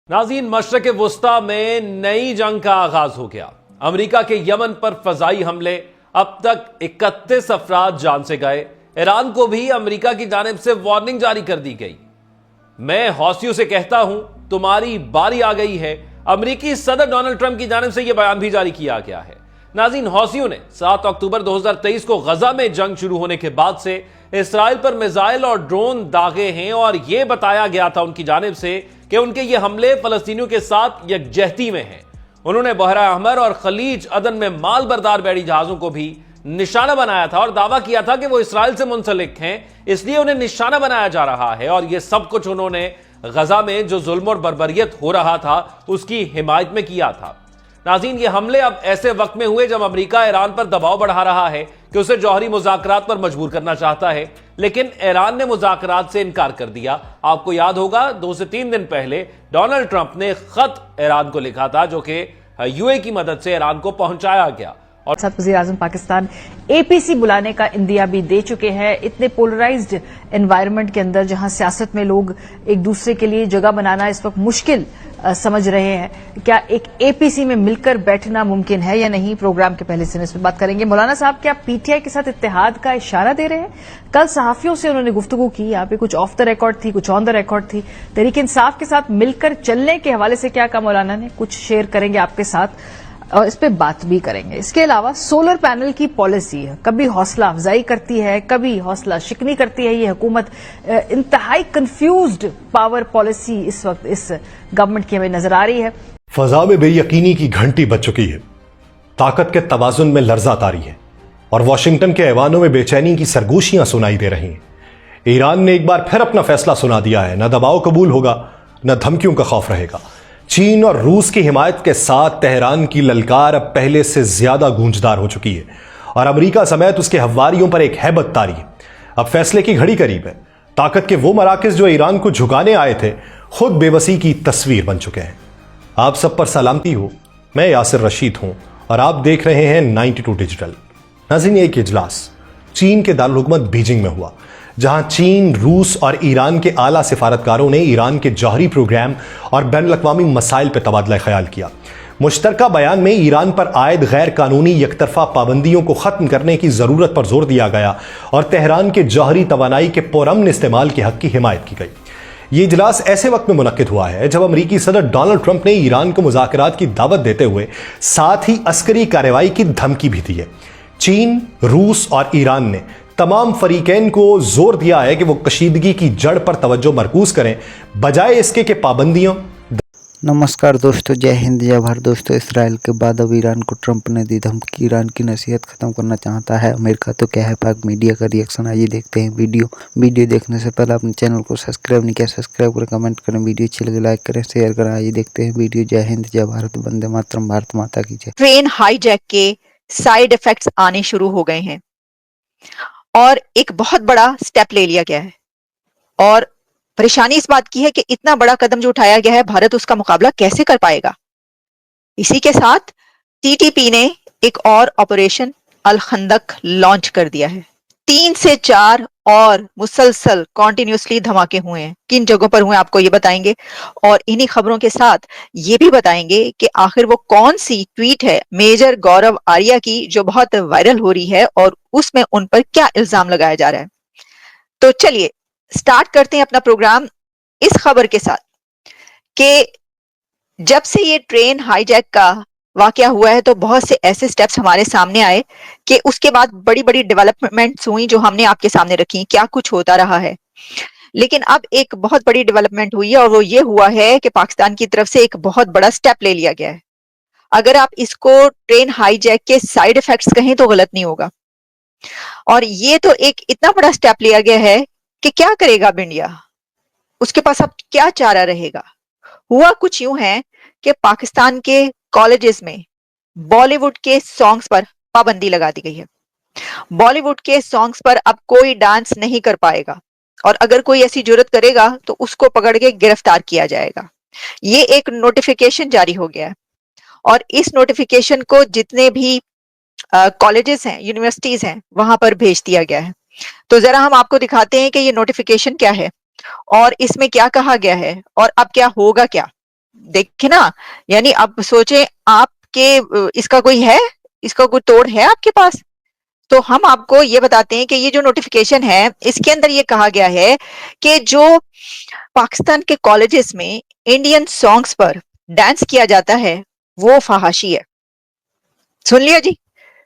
नाज़रीन, मशरक़ वुस्ता में नई जंग का आगाज हो गया। अमेरिका के यमन पर फजाई हमले, अब तक 31 अफराद जान से गए। ईरान को भी अमेरिका की जानिब से वार्निंग जारी कर दी गई। मैं हौसियों से कहता हूं, तुम्हारी बारी आ गई है। अमेरिकी सदर डोनाल्ड ट्रंप की जानिब से यह बयान भी जारी किया गया है। नाज़रीन, हौसियों ने 7 अक्टूबर 2023 को गजा में जंग शुरू होने के बाद से इसराइल पर मिसाइल और ड्रोन दागे हैं और यह बताया गया था उनकी जानिब से कि उनके ये हमले फलस्तीनियों के साथ यकजहती में हैं। उन्होंने बहरा अहमर और खलीज अदन में माल बरदार बैड़ी जहाजों को भी निशाना बनाया था और दावा किया था कि वो इसराइल से मुंसलिक हैं, इसलिए उन्हें निशाना बनाया जा रहा है। और यह सब कुछ उन्होंने गजा में जो जुल्म और बर्बरियत हो रहा था उसकी हिमायत में किया था। नाज़रीन, ये हमले अब ऐसे वक्त में हुए जब अमेरिका ईरान पर दबाव बढ़ा रहा है कि उसे जौहरी मुज़ाकरात पर मजबूर करना चाहता है, लेकिन ईरान ने मुज़ाकरात से इनकार कर दिया। आपको याद होगा 2 से 3 दिन पहले डोनाल्ड ट्रंप ने खत ईरान को लिखा था जो कि यूए की मदद से ईरान को पहुंचाया गया। और साथ वज़ीर आज़म पाकिस्तान एपीसी बुलाने का इंदिया भी दे चुके हैं। इतने पोलराइज्ड एनवायरनमेंट के अंदर जहां सियासत में लोग एक दूसरे के लिए जगह बनाना इस वक्त मुश्किल समझ रहे हैं, क्या एक एपीसी में मिलकर बैठना मुमकिन है या नहीं? प्रोग्राम के पहले से इस पर बात करेंगे। मौलाना साहब, क्या पीटीआई के साथ इत्तेहाद का इशारा दे रहे हैं? कल सहाफियों से उन्होंने गुफ्तगू की, यहाँ पे कुछ ऑफ द रिकॉर्ड थी, कुछ ऑन द रिकॉर्ड थी। तहरीक इंसाफ के साथ मिलकर चलने के हवाले से क्या कहा मौलाना ने, कुछ शेयर करेंगे आपके साथ और इस पे बात भी करेंगे। इसके अलावा सोलर पैनल की पॉलिसी है, कभी हौसला अफजाई करती है, कभी हौसला शिकनी करती है ये हुकूमत। इंतहाई कंफ्यूज्ड पावर पॉलिसी इस वक्त इस गवर्नमेंट की हमें नजर आ रही है। फजा में बेयकीनी की घंटी बज चुकी है, ताकत के तवाजुन में लर्जा तारी है और वॉशिंगटन के ऐवानों में बेचैनी की सरगोशियां सुनाई दे रही हैं। ईरान ने एक बार फिर अपना फैसला सुना दिया है, न दबाव कबूल होगा न धमकियों का खौफ रहेगा। चीन और रूस की हिमायत के साथ तेहरान की ललकार अब पहले से ज्यादा गूंजदार हो चुकी है और अमेरिका समेत उसके हवारियों पर एक हैबत तारी है। अब फैसले की घड़ी करीब है। ताकत के वो मराकज जो ईरान को झुकाने आए थे खुद बेबसी की तस्वीर बन चुके हैं। आप सब पर सलामती हो, मैं यासिर रशीद हूं और आप देख रहे हैं 92 डिजिटल। नाज़रीन, एक इजलास चीन के दारुल हुकूमत बीजिंग में हुआ, जहां चीन, रूस और ईरान के आला सिफारतकारों ने ईरान के जौहरी प्रोग्राम और बैनुल-अक़वामी मसाइल पर तबादला ख्याल किया। मुश्तरका बयान में ईरान पर आयद गैर कानूनी यकतरफा पाबंदियों को खत्म करने की जरूरत पर जोर दिया गया और तेहरान के जौहरी तवानाई के पुरअमन इस्तेमाल के हक की हिमायत की गई। ये इजलास ऐसे वक्त में मुनक्किद हुआ है जब अमेरिकी सदर डोनाल्ड ट्रंप ने ईरान को मुज़ाकरात की दावत देते हुए साथ ही अस्करी कार्रवाई की धमकी भी दी है। चीन, रूस और ईरान ने तमाम फरीकैन को जोर दिया है कि वो कशीदगी की जड़ पर तवज्जो मरकूज करें, बजाय इसके कि पाबंदियों। नमस्कार दोस्तों, जय हिंद जय भारत। दोस्तों, इसराइल के बाद अब ईरान को ट्रंप ने दी धमकी, ईरान की नसीहत खत्म करना चाहता है अमेरिका। तो क्या है पाक मीडिया का रिएक्शन, आइए देखते हैं वीडियो देखने से पहले अपने चैनल को सब्सक्राइब नहीं किया, सब्सक्राइब करें, कमेंट करें, वीडियो अच्छी लगे लाइक करें, शेयर करें। आइए देखते हैं वीडियो। जय हिंद जय भारत, वंदे मातरम, भारत माता की जय। ट्रेन हाईजैक के साइड इफेक्ट्स आने शुरू हो गए हैं और एक बहुत बड़ा स्टेप ले लिया गया है और परेशानी इस बात की है कि इतना बड़ा कदम जो उठाया गया है, भारत उसका मुकाबला कैसे कर पाएगा। इसी के साथ टीटीपी ने एक और ऑपरेशन अल खंदक लॉन्च कर दिया है। 3 से 4 और मुसलसल कॉन्टिन्यूसली धमाके हुए हैं। किन जगहों पर हुए आपको ये बताएंगे और इन्हीं खबरों के साथ ये भी बताएंगे कि आखिर वो कौन सी ट्वीट है मेजर गौरव आर्या की जो बहुत वायरल हो रही है और उसमें उन पर क्या इल्जाम लगाया जा रहा है। तो चलिए स्टार्ट करते हैं अपना प्रोग्राम इस खबर के साथ कि जब से ये ट्रेन हाईजैक का वाकया हुआ है तो बहुत से ऐसे स्टेप्स हमारे सामने आए कि उसके बाद बड़ी बड़ी डेवलपमेंट्स हुई जो हमने आपके सामने रखी, क्या कुछ होता रहा है। लेकिन अब एक बहुत बड़ी डेवलपमेंट हुई है और वो ये हुआ है कि पाकिस्तान की तरफ से एक बहुत बड़ा स्टेप ले लिया गया है। अगर आप इसको ट्रेन हाईजैक के साइड इफेक्ट्स कहें तो गलत नहीं होगा। और ये तो एक इतना बड़ा स्टेप लिया गया है कि क्या करेगा अब इंडिया, उसके पास अब क्या चारा रहेगा। हुआ कुछ यूं है कि पाकिस्तान के कॉलेजेस में बॉलीवुड के सॉन्ग्स पर पाबंदी लगा दी गई है। बॉलीवुड के सॉन्ग्स पर अब कोई डांस नहीं कर पाएगा और अगर कोई ऐसी जुर्रत करेगा तो उसको पकड़ के गिरफ्तार किया जाएगा। ये एक नोटिफिकेशन जारी हो गया है और इस नोटिफिकेशन को जितने भी कॉलेजेस हैं, यूनिवर्सिटीज हैं, वहां पर भेज दिया गया है। तो जरा हम आपको दिखाते हैं कि ये नोटिफिकेशन क्या है और इसमें क्या कहा गया है और अब क्या होगा क्या। देखे ना, यानी अब सोचे आपके इसका कोई है, इसका कोई तोड़ है आपके पास? तो हम आपको ये बताते हैं कि ये जो नोटिफिकेशन है इसके अंदर ये कहा गया है कि जो पाकिस्तान के कॉलेजेस में इंडियन सॉन्ग्स पर डांस किया जाता है वो फहाशी है। सुन लिया जी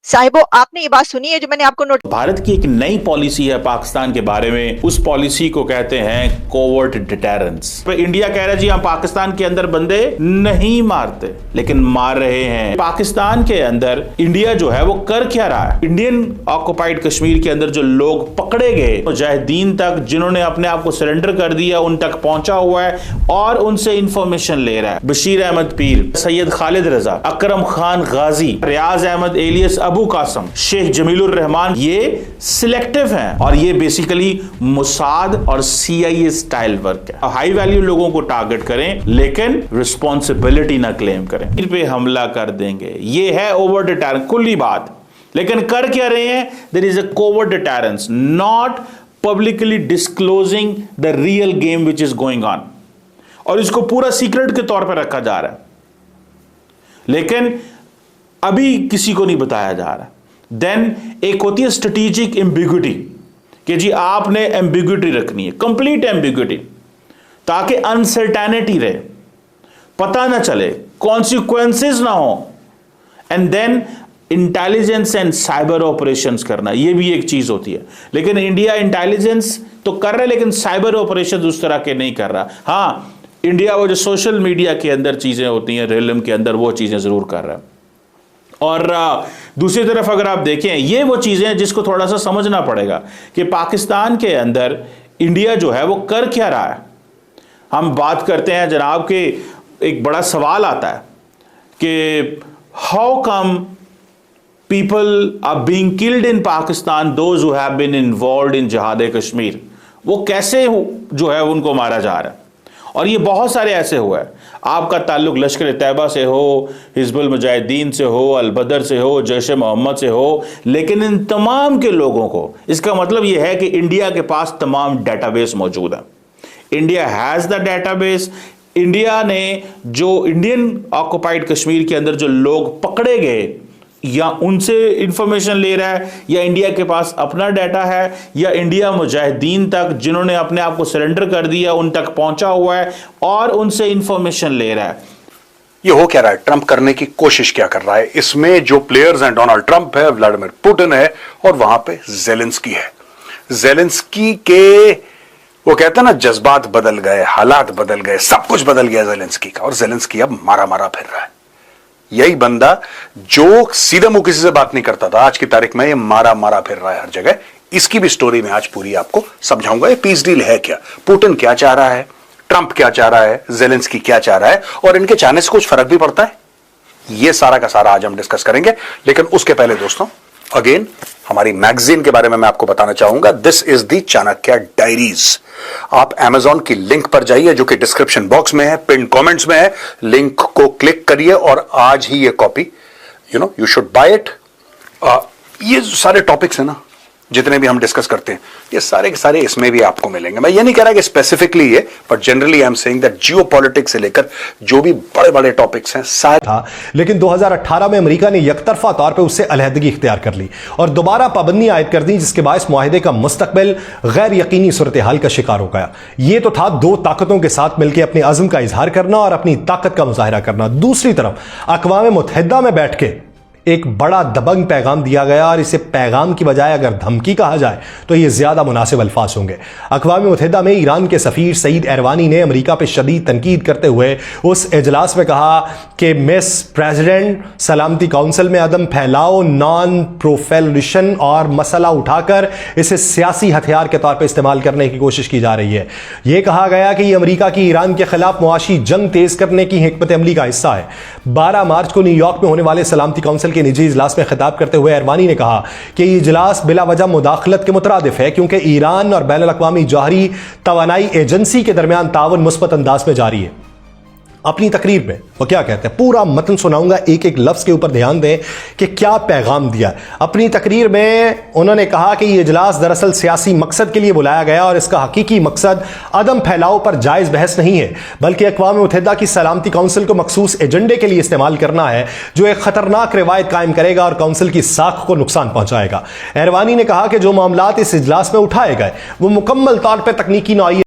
साहिबो, आपने ये बात सुनी है जो मैंने आपको नोट। भारत की एक नई पॉलिसी है पाकिस्तान के बारे में, उस पॉलिसी को कहते हैं कोवर्ट डिटेरेंस। इंडिया कह रहा है जी हम पाकिस्तान के अंदर बंदे नहीं मारते, लेकिन मार रहे हैं। पाकिस्तान के अंदर इंडिया जो है वो कर क्या रहा है? इंडियन ऑक्युपाइड कश्मीर के अंदर जो लोग पकड़े गए, मुजाहिदीन तक जिन्होंने अपने आप को सरेंडर कर दिया, उन तक पहुंचा हुआ है और उनसे इंफॉर्मेशन ले रहा है। बशीर अहमद पीर, सैयद खालिद रजा, अकरम खान गाजी, रियाज अहमद एलियस अबू कासम, शेख जमीलुर रहमान, ये सिलेक्टिव हैं और ये बेसिकली मुसाद और CIA स्टाइल वर्क है। हाई वैल्यू लोगों को टारगेट करें लेकिन रिस्पॉन्सिबिलिटी ना क्लेम करें, इन पे हमला कर देंगे। ये है ओवर डिटेरेंस, खुली बात। लेकिन कर क्या रहे हैं? There is a covert deterrence, not publicly disclosing the real game which is going on, और इसको पूरा सीक्रेट के तौर पर रखा जा रहा है, लेकिन अभी किसी को नहीं बताया जा रहा। देन एक होती है स्ट्रेटेजिक एम्बिग्यूटी, कि जी आपने एम्बिग्यूटी रखनी है, कंप्लीट एम्बिग्यूटी, ताकि अनसर्टेनिटी रहे, पता ना चले, कॉन्सिक्वेंसेस ना हो। And then intelligence and cyber operations करना, ये भी एक चीज होती है। लेकिन इंडिया इंटेलिजेंस तो कर रहा है लेकिन साइबर ऑपरेशंस उस तरह के नहीं कर रहा। हाँ, इंडिया वो जो सोशल मीडिया के अंदर चीजें होती हैं, रियलम के अंदर, वो चीजें जरूर कर रहा है। और दूसरी तरफ अगर आप देखें, ये वो चीजें हैं जिसको थोड़ा सा समझना पड़ेगा कि पाकिस्तान के अंदर इंडिया जो है वो कर क्या रहा है। हम बात करते हैं जनाब के, एक बड़ा सवाल आता है कि how come people are being killed in Pakistan those who have been involved in जिहाद कश्मीर, वो कैसे जो है उनको मारा जा रहा है। और ये बहुत सारे ऐसे हुआ है, आपका ताल्लुक लश्कर तैयबा से हो, हिजबुल मुजाहिदीन से हो, अल बदर से हो, जैश मोहम्मद से हो, लेकिन इन तमाम के लोगों को, इसका मतलब यह है कि इंडिया के पास तमाम डेटाबेस मौजूद है। India has the database. India ने जो इंडियन ऑक्युपाइड कश्मीर के अंदर जो लोग पकड़े गए, या उनसे इंफॉर्मेशन ले रहा है, या इंडिया के पास अपना डाटा है, या इंडिया मुजाहिदीन तक जिन्होंने अपने आप को सरेंडर कर दिया उन तक पहुंचा हुआ है और उनसे इंफॉर्मेशन ले रहा है। ये हो क्या रहा है? ट्रंप करने की कोशिश क्या कर रहा है? इसमें जो प्लेयर्स हैं, डोनाल्ड ट्रंप है, व्लादिमीर पुतिन है, और वहां पे ज़ेलेंस्की है। ज़ेलेंस्की के वो कहते हैं ना, जज्बात बदल गए, हालात बदल गए, सब कुछ बदल गया ज़ेलेंस्की का, और ज़ेलेंस्की अब मारा मारा फिर रहा है। यही बंदा जो सीधे मुंह किसी से बात नहीं करता था, आज की तारीख में ये मारा मारा फिर रहा है हर जगह। इसकी भी स्टोरी में आज पूरी आपको समझाऊंगा। ये पीस डील है क्या, पुतिन क्या चाह रहा है, ट्रंप क्या चाह रहा है, ज़ेलेंस्की क्या चाह रहा है, और इनके चाहने से कुछ फर्क भी पड़ता है। ये सारा का सारा आज हम डिस्कस करेंगे। लेकिन उसके पहले दोस्तों, अगेन हमारी मैगजीन के बारे में मैं आपको बताना चाहूंगा। This is the Chanakya diaries. आप Amazon की लिंक पर जाइए जो कि डिस्क्रिप्शन बॉक्स में है, पिन कमेंट्स में है, लिंक को क्लिक करिए और आज ही ये copy you should buy it. ये सारे टॉपिक्स है ना जितने भी हम डिस्कस करते हैं, ये सारे के सारे इसमें भी आपको मिलेंगे। मैं ये नहीं कह रहा कि स्पेसिफिकली ये, but generally I am saying that geopolitics से लेकर जो भी बड़े बड़े टॉपिक्स हैं सारे था। लेकिन 2018 में अमेरिका ने यकतरफा तौर पर उससे अलहदगी इख्तियार कर ली और दोबारा पाबंदी आयद कर दी, जिसके बायस मुआहिदे का मुस्तकबिल गैर यकीनी सूरत हाल का शिकार हो गया। ये तो था दो ताकतों के साथ मिलकर अपने अज़्म का इजहार करना और अपनी ताकत का मुजाहिरा करना। दूसरी तरफ अक़वाम मुत्तहिदा में बैठ के एक बड़ा दबंग पैगाम दिया गया, और इसे पैगाम की बजाय अगर धमकी कहा जाए तो ये ज्यादा मुनासिब अल्फाज होंगे। अक़वाम मुत्तहिदा में ईरान के सफ़ीर सईद एरवानी ने अमेरिका पर शदीद तनकीद करते हुए उस इजलास में कहा कि मिस प्रेसिडेंट, सलामती काउंसिल में अदम फैलाओ, नॉन प्रोफेलरेशन और मसला उठाकर इसे सियासी हथियार के तौर पर इस्तेमाल करने की कोशिश की जा रही है। यह कहा गया कि यह अमेरिका की ईरान के खिलाफ मुआशी जंग तेज करने की हिकमत अमली का हिस्सा है। 12 मार्च को न्यूयॉर्क में होने वाले सलामती काउंसिल के निजी इजलास में खिताब करते हुए एरवानी ने कहा कि यह इजलास बिला वजह मुदाखलत के मुतरादिफ है, क्योंकि ईरान और बैनुल अक़वामी जौहरी तवानाई एजेंसी के दरमियान ताउन मुस्बत अंदाज में जारी है अपनी तकरीर में वो क्या कहते हैं, पूरा मतन सुनाऊंगा, एक एक लफ्ज के ऊपर ध्यान दें कि क्या पैगाम दिया। अपनी तकरीर में उन्होंने कहा कि यह इजलास दरअसल सियासी मकसद के लिए बुलाया गया और इसका हकीकी मकसद अदम फैलाव पर जायज बहस नहीं है, बल्कि अक़वाम मुत्तहिदा की सलामती काउंसिल को मखसूस एजेंडे के लिए इस्तेमाल करना है, जो एक खतरनाक रिवायत कायम करेगा और काउंसिल की साख को नुकसान पहुंचाएगा। एरवानी ने कहा कि जो मामलात इस इजलास में उठाए गए वो मुकम्मल तौर पर तकनीकी नौइयत